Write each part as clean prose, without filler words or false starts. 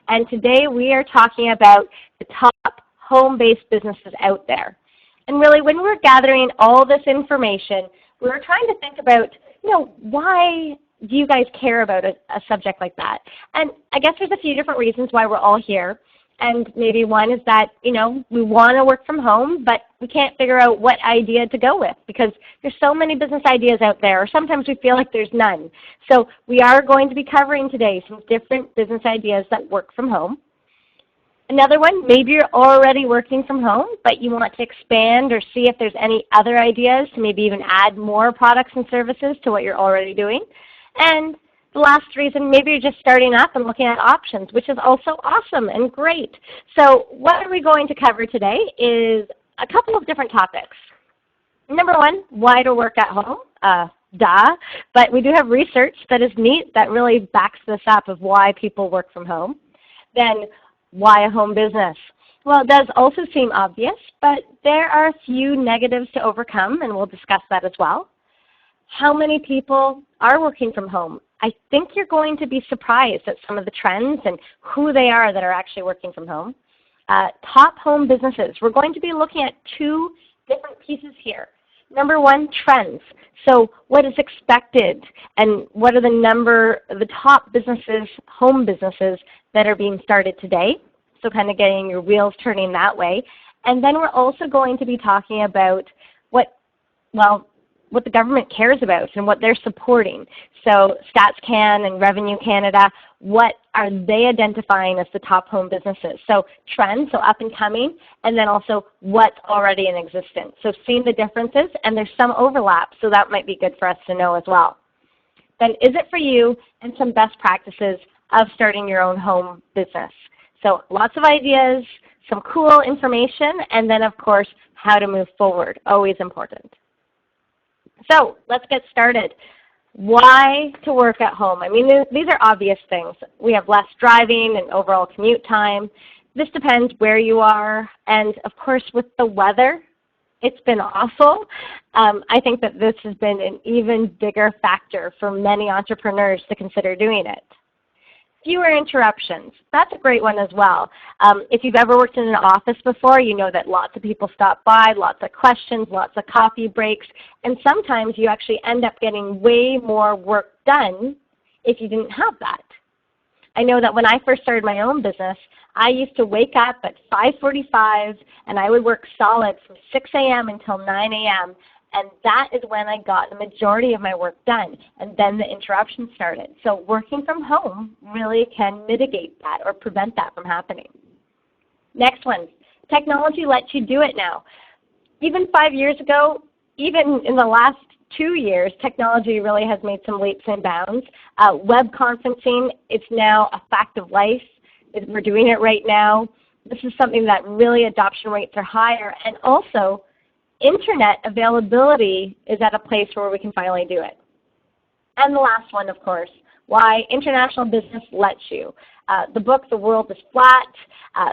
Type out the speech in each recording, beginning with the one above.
and today we are talking about the top home-based businesses out there. And really, when we're gathering all this information, we were trying to think about, why do you guys care about a subject like that? And I guess there's a few different reasons why we're all here. And maybe one is that, we want to work from home, but we can't figure out what idea to go with because there's so many business ideas out there, or sometimes we feel like there's none. So we are going to be covering today some different business ideas that work from home. Another one, maybe you're already working from home, but you want to expand or see if there's any other ideas to maybe even add more products and services to what you're already doing. And the last reason, maybe you're just starting up and looking at options, which is also awesome and great. So what are we going to cover today is a couple of different topics. Number one, why to work at home? But we do have research that is neat that really backs this up of why people work from home. Then, why a home business? Well, it does also seem obvious, but there are a few negatives to overcome, and we'll discuss that as well. How many people are working from home? I think you're going to be surprised at some of the trends and who they are that are actually working from home. Top home businesses. We're going to be looking at two different pieces here. Number one, trends. So what is expected and what are the top businesses, home businesses that are being started today. So kind of getting your wheels turning that way. And then we're also going to be talking about what the government cares about and what they're supporting. So StatsCan and Revenue Canada, what are they identifying as the top home businesses? So trends, so up and coming, and then also what's already in existence. So seeing the differences, and there's some overlap, so that might be good for us to know as well. Then is it for you, and some best practices of starting your own home business. So lots of ideas, some cool information, and then of course how to move forward, always important. So let's get started. Why to work at home? I mean, these are obvious things. We have less driving and overall commute time. This depends where you are. And of course, with the weather, it's been awful. I think that this has been an even bigger factor for many entrepreneurs to consider doing it. Fewer interruptions. That's a great one as well. If you've ever worked in an office before, you know that lots of people stop by, lots of questions, lots of coffee breaks, and sometimes you actually end up getting way more work done if you didn't have that. I know that when I first started my own business, I used to wake up at 5:45 and I would work solid from 6 a.m. until 9 a.m. And that is when I got the majority of my work done. And then the interruptions started. So working from home really can mitigate that or prevent that from happening. Next one, technology lets you do it now. Even 5 years ago, even in the last 2 years, technology really has made some leaps and bounds. Web conferencing, it's now a fact of life. We're doing it right now. This is something that really adoption rates are higher. And also, internet availability is at a place where we can finally do it. And the last one, of course, why international business lets you. The book, The World is Flat,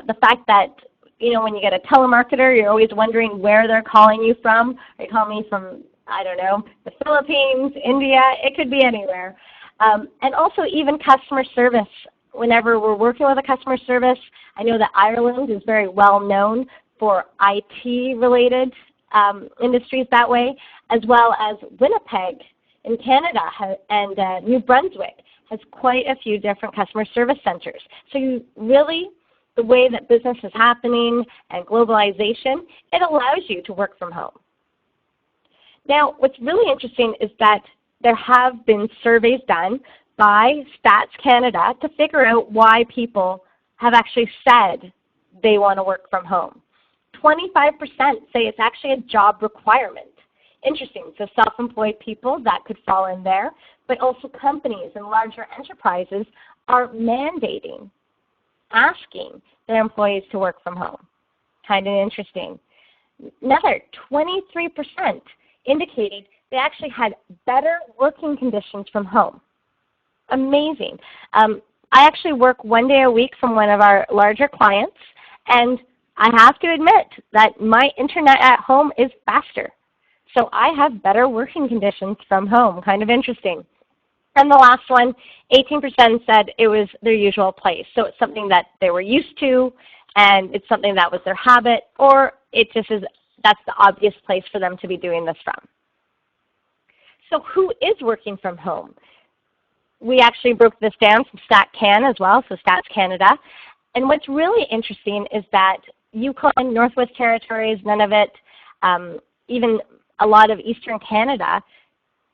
the fact that, when you get a telemarketer, you're always wondering where they're calling you from. Are you calling me from, I don't know, the Philippines, India? It could be anywhere. And also even customer service. Whenever we're working with a customer service, I know that Ireland is very well known for IT-related industries that way, as well as Winnipeg in Canada and New Brunswick has quite a few different customer service centers. So the way that business is happening and globalization, it allows you to work from home. Now, what's really interesting is that there have been surveys done by Stats Canada to figure out why people have actually said they want to work from home. 25% say it's actually a job requirement. Interesting. So self-employed people, that could fall in there, but also companies and larger enterprises are mandating, asking their employees to work from home. Kind of interesting. Another 23% indicated they actually had better working conditions from home. Amazing. I actually work 1 day a week from one of our larger clients, and I have to admit that my internet at home is faster. So I have better working conditions from home. Kind of interesting. And the last one, 18% said it was their usual place. So it's something that they were used to, and it's something that was their habit, or it just is, that's the obvious place for them to be doing this from. So who is working from home? We actually broke this down from StatCan as well, so Stats Canada. And what's really interesting is that Yukon, Northwest Territories, Nunavut, even a lot of Eastern Canada,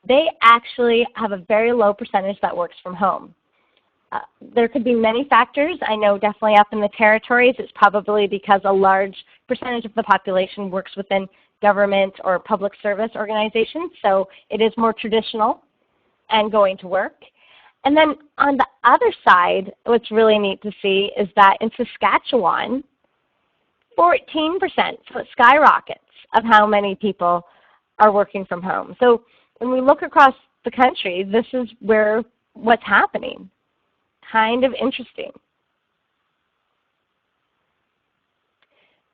they actually have a very low percentage that works from home. There could be many factors. I know definitely up in the territories, it's probably because a large percentage of the population works within government or public service organizations, so it is more traditional and going to work. And then on the other side, what's really neat to see is that in Saskatchewan, 14%, so it skyrockets of how many people are working from home. So when we look across the country, this is where what's happening. Kind of interesting.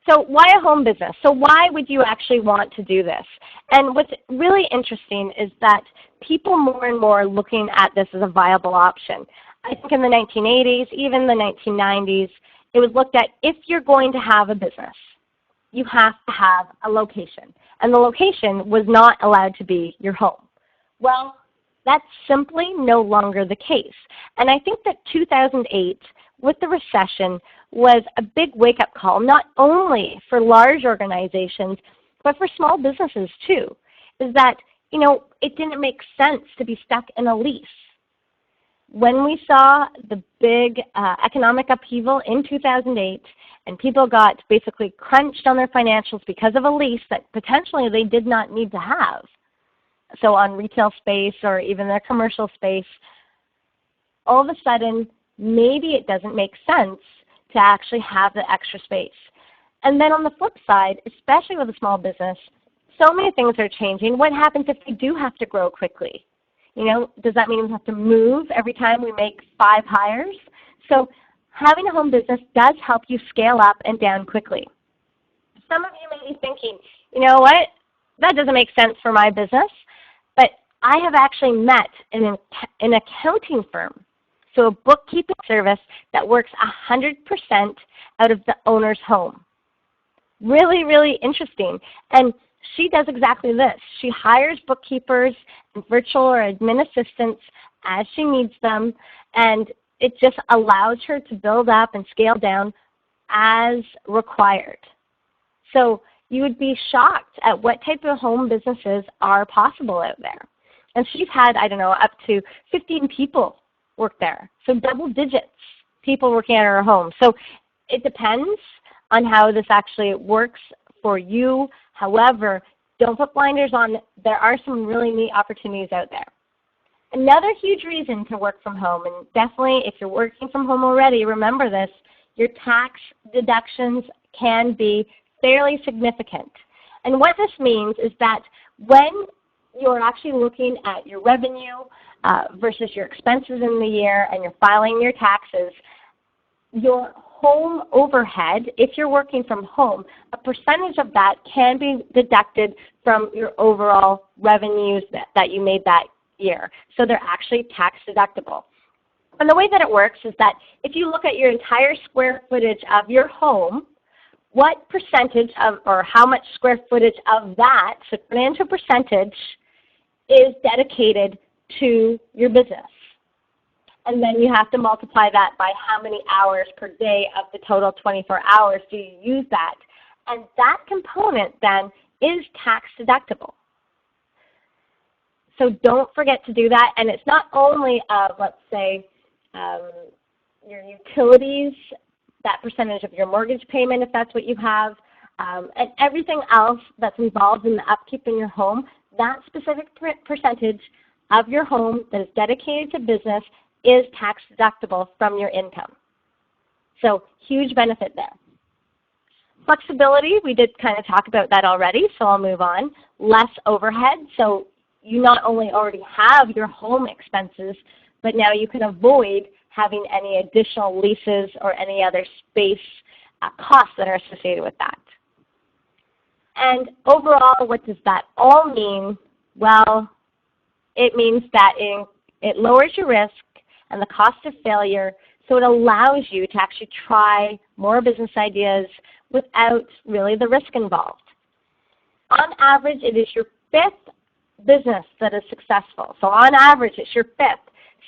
So why a home business? So why would you actually want to do this? And what's really interesting is that people more and more are looking at this as a viable option. I think in the 1980s, even the 1990s, it was looked at if you're going to have a business, you have to have a location. And the location was not allowed to be your home. Well, that's simply no longer the case. And I think that 2008, with the recession, was a big wake-up call, not only for large organizations, but for small businesses too, is that, it didn't make sense to be stuck in a lease. When we saw the big economic upheaval in 2008, and people got basically crunched on their financials because of a lease that potentially they did not need to have, so on retail space or even their commercial space, all of a sudden, maybe it doesn't make sense to actually have the extra space. And then on the flip side, especially with a small business, so many things are changing. What happens if we do have to grow quickly? Does that mean we have to move every time we make 5 hires? So having a home business does help you scale up and down quickly. Some of you may be thinking, you know what, that doesn't make sense for my business. But I have actually met an accounting firm, so a bookkeeping service that works 100% out of the owner's home. Really, really interesting. And she does exactly this. She hires bookkeepers and virtual or admin assistants as she needs them, and it just allows her to build up and scale down as required. So you would be shocked at what type of home businesses are possible out there. And she's had, up to 15 people work there. So double digits people working at her home. So it depends on how this actually works for you. However, don't put blinders on. There are some really neat opportunities out there. Another huge reason to work from home, and definitely if you're working from home already, remember this, your tax deductions can be fairly significant. And what this means is that when you're actually looking at your revenue versus your expenses in the year and you're filing your taxes, your home overhead, if you're working from home, a percentage of that can be deducted from your overall revenues that you made that year. So they're actually tax deductible. And the way that it works is that if you look at your entire square footage of your home, what percentage of, or how much square footage of that, so put it into a percentage, is dedicated to your business. And then you have to multiply that by how many hours per day of the total 24 hours do you use that. And that component then is tax deductible. So don't forget to do that. And it's not only of, let's say, your utilities, that percentage of your mortgage payment if that's what you have, and everything else that's involved in the upkeep in your home, that specific percentage of your home that is dedicated to business is tax deductible from your income. So huge benefit there. Flexibility, we did kind of talk about that already, so I'll move on. Less overhead, so you not only already have your home expenses, but now you can avoid having any additional leases or any other space costs that are associated with that. And overall, what does that all mean? Well, it means that it It lowers your risk and the cost of failure, so it allows you to actually try more business ideas without really the risk involved. On average, it is your 5th business that is successful. So on average, it's your 5th.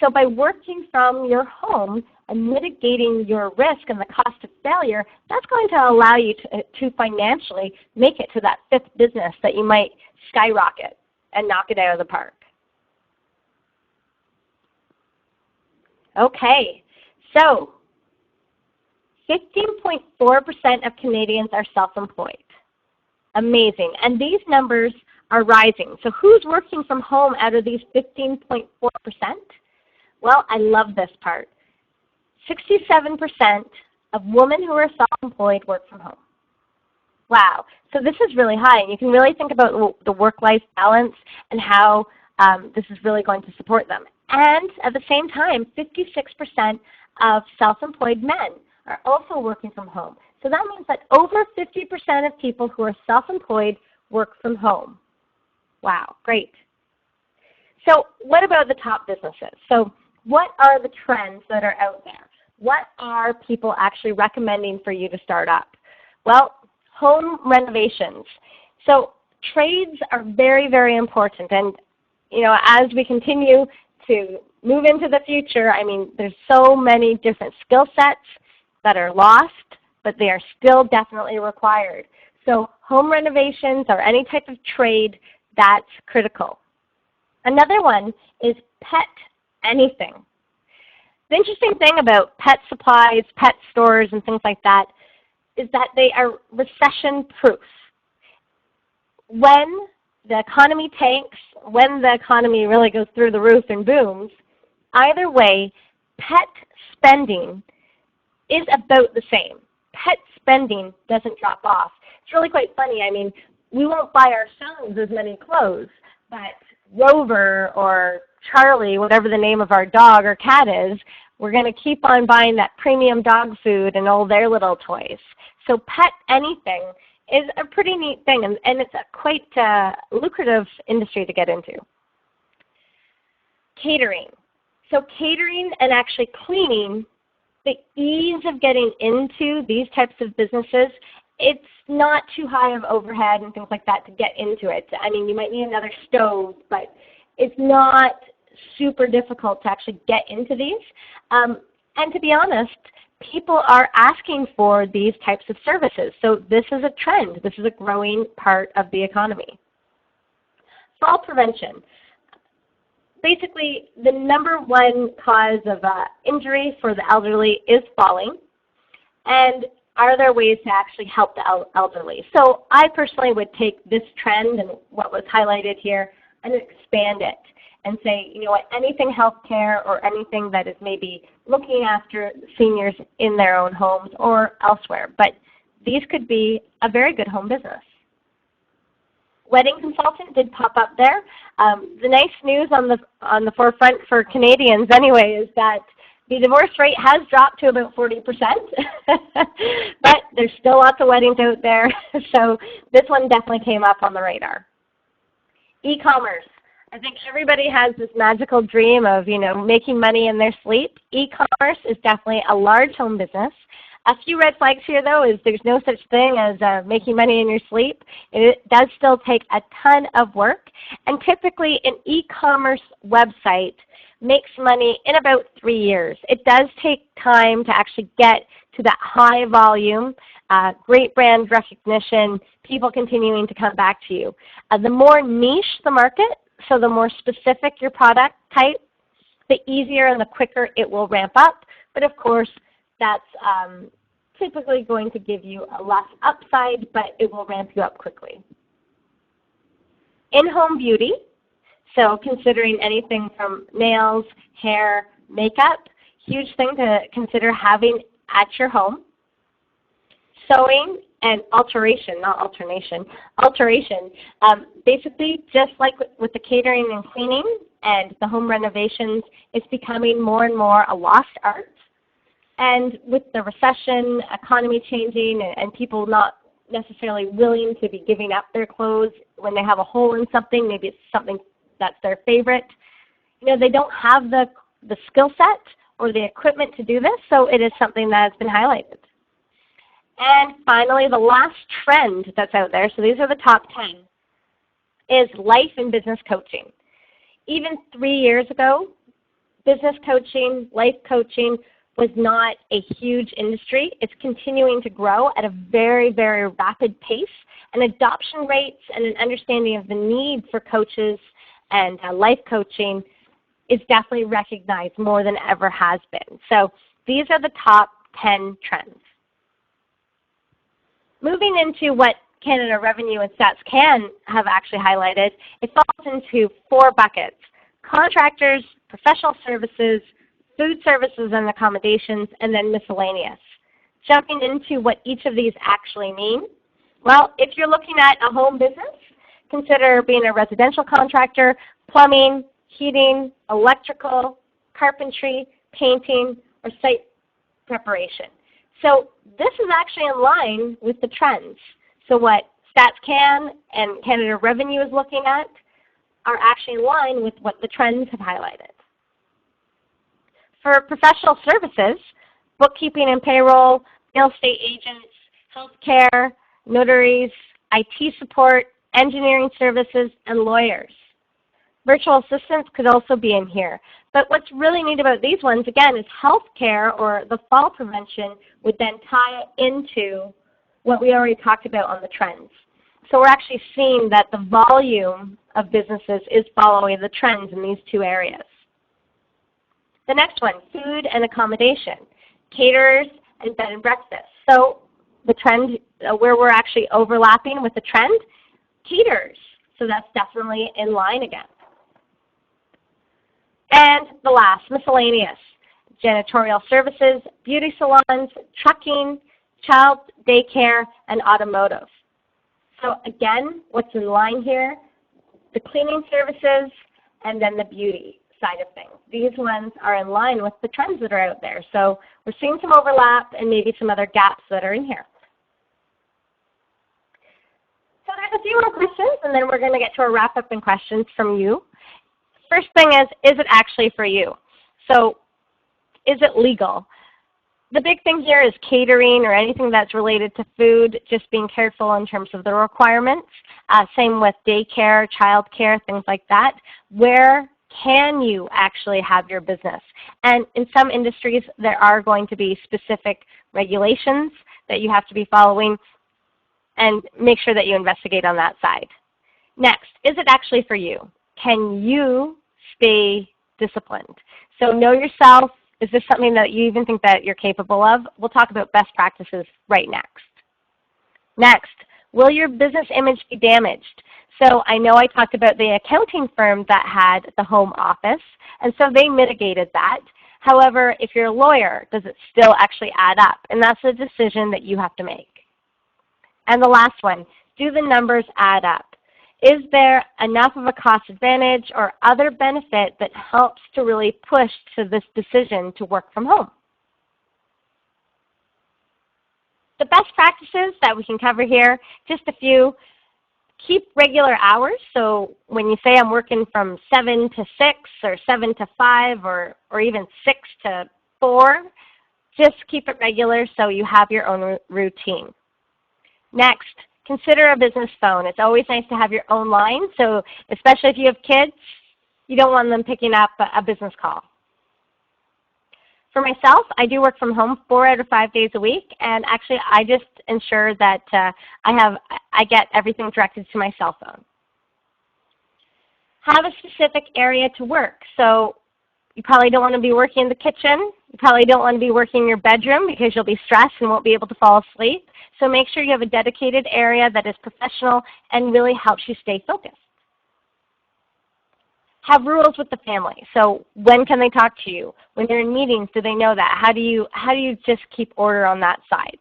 So by working from your home and mitigating your risk and the cost of failure, that's going to allow you to financially make it to that 5th business that you might skyrocket and knock it out of the park. Okay, so 15.4% of Canadians are self-employed. Amazing. And these numbers are rising. So who's working from home out of these 15.4%? Well, I love this part. 67% of women who are self-employed work from home. Wow. So this is really high. And you can really think about the work-life balance and how this is really going to support them. And at the same time, 56% of self-employed men are also working from home. So that means that over 50% of people who are self-employed work from home. Wow, great. So what about the top businesses? So what are the trends that are out there? What are people actually recommending for you to start up? Well, home renovations. So trades are very, very important. And as we continue to move into the future, I mean, there's so many different skill sets that are lost, but they are still definitely required. So home renovations or any type of trade, that's critical. Another one is pet anything. The interesting thing about pet supplies, pet stores, and things like that is that they are recession-proof. When the economy tanks, when the economy really goes through the roof and booms, either way, pet spending is about the same. Pet spending doesn't drop off. It's really quite funny. I mean, we won't buy ourselves as many clothes, but Rover or Charlie, whatever the name of our dog or cat is, we're going to keep on buying that premium dog food and all their little toys. So pet anything is a pretty neat thing, and it's a quite lucrative industry to get into. Catering. So catering and actually cleaning, the ease of getting into these types of businesses, it's not too high of overhead and things like that to get into it. I mean, you might need another stove, but it's not super difficult to actually get into these. And to be honest, people are asking for these types of services. So this is a trend. This is a growing part of the economy. Fall prevention. Basically, the number one cause of injury for the elderly is falling. And are there ways to actually help the elderly? So I personally would take this trend and what was highlighted here and expand it and say, you know what, anything healthcare or anything that is maybe looking after seniors in their own homes or elsewhere. But these could be a very good home business. Wedding consultant did pop up there. The nice news on the forefront for Canadians anyway is that the divorce rate has dropped to about 40%, but there's still lots of weddings out there, so this one definitely came up on the radar. E-commerce. I think everybody has this magical dream of, making money in their sleep. E-commerce is definitely a large home business. A few red flags here, though, is there's no such thing as making money in your sleep. It does still take a ton of work, and typically an e-commerce website makes money in about 3 years. It does take time to actually get to that high volume, great brand recognition, people continuing to come back to you. The more niche the market, so the more specific your product type, the easier and the quicker it will ramp up. But of course, that's typically going to give you a less upside, but it will ramp you up quickly. In-home beauty, so considering anything from nails, hair, makeup, huge thing to consider having at your home. Sewing and alteration, not alternation, alteration. Basically, just like with the catering and cleaning and the home renovations, it's becoming more and more a lost art. And with the recession, economy changing, and people not necessarily willing to be giving up their clothes when they have a hole in something, maybe it's something that's their favorite, they don't have the skill set or the equipment to do this, so it is something that has been highlighted. And finally, the last trend that's out there, so these are the top 10, is life and business coaching. Even 3 years ago, business coaching, life coaching was not a huge industry. It's continuing to grow at a very, very rapid pace, and adoption rates and an understanding of the need for coaches and life coaching is definitely recognized more than ever has been. So these are the top 10 trends. Moving into what Canada Revenue and Stats Can have actually highlighted, it falls into 4 buckets: contractors, professional services, food services and accommodations, and then miscellaneous. Jumping into what each of these actually mean. Well, if you're looking at a home business, consider being a residential contractor, plumbing, heating, electrical, carpentry, painting, or site preparation. So this is actually in line with the trends. So what Stats Can and Canada Revenue is looking at are actually in line with what the trends have highlighted. For professional services, bookkeeping and payroll, real estate agents, healthcare, notaries, IT support, engineering services, and lawyers. Virtual assistants could also be in here. But what's really neat about these ones, again, is healthcare or the fall prevention would then tie into what we already talked about on the trends. So we're actually seeing that the volume of businesses is following the trends in these 2 areas. The next one, food and accommodation, caterers and bed and breakfast. So the trend, where we're actually overlapping with the trend, caterers. So that's definitely in line again. And the last, miscellaneous, janitorial services, beauty salons, trucking, child daycare, and automotive. So again, what's in line here? The cleaning services and then the beauty side of things. These ones are in line with the trends that are out there. So we're seeing some overlap and maybe some other gaps that are in here. So there's a few more questions, and then we're going to get to a wrap-up and questions from you. First thing is it actually for you? So is it legal? The big thing here is catering or anything that's related to food, just being careful in terms of the requirements. Same with daycare, childcare, things like that. Where can you actually have your business? And in some industries, there are going to be specific regulations that you have to be following, and make sure that you investigate on that side. Next, is it actually for you? Can you stay disciplined? So know yourself. Is this something that you even think that you're capable of? We'll talk about best practices right next. Next, will your business image be damaged? So I know I talked about the accounting firm that had the home office, and so they mitigated that. However, if you're a lawyer, does it still actually add up? And that's a decision that you have to make. And the last one, do the numbers add up? Is there enough of a cost advantage or other benefit that helps to really push to this decision to work from home? The best practices that we can cover here, just a few. Keep regular hours. So when you say I'm working from 7 to 6 or 7 to 5 or even 6 to 4, just keep it regular so you have your own routine. Next, consider a business phone. It's always nice to have your own line, so especially if you have kids, you don't want them picking up a business call. For myself, I do work from home 4 out of 5 days a week, and actually I just ensure that I get everything directed to my cell phone. Have a specific area to work. So you probably don't want to be working in the kitchen. You probably don't want to be working in your bedroom because you'll be stressed and won't be able to fall asleep. So make sure you have a dedicated area that is professional and really helps you stay focused. Have rules with the family. So when can they talk to you? When you're in meetings, do they know that? How do you just keep order on that side?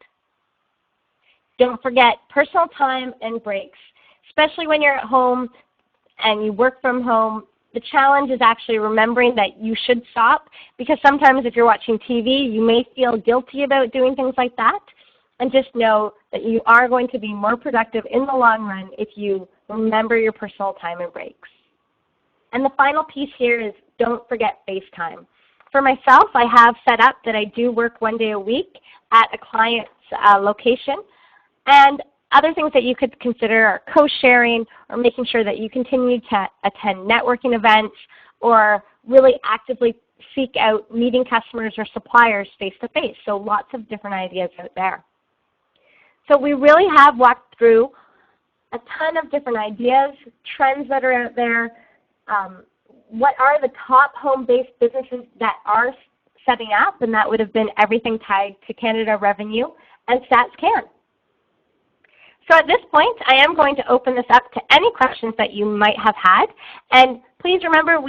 Don't forget personal time and breaks, especially when you're at home and you work from home. The challenge is actually remembering that you should stop, because sometimes if you're watching TV, you may feel guilty about doing things like that. And just know that you are going to be more productive in the long run if you remember your personal time and breaks. And the final piece here is don't forget FaceTime. For myself, I have set up that I do work 1 day a week at a client's location. And other things that you could consider are co-sharing or making sure that you continue to attend networking events or really actively seek out meeting customers or suppliers face-to-face. So lots of different ideas out there. So we really have walked through a ton of different ideas, trends that are out there, what are the top home-based businesses that are setting up, and that would have been everything tied to Canada Revenue and Stats Can. So at this point, I am going to open this up to any questions that you might have had. And please remember,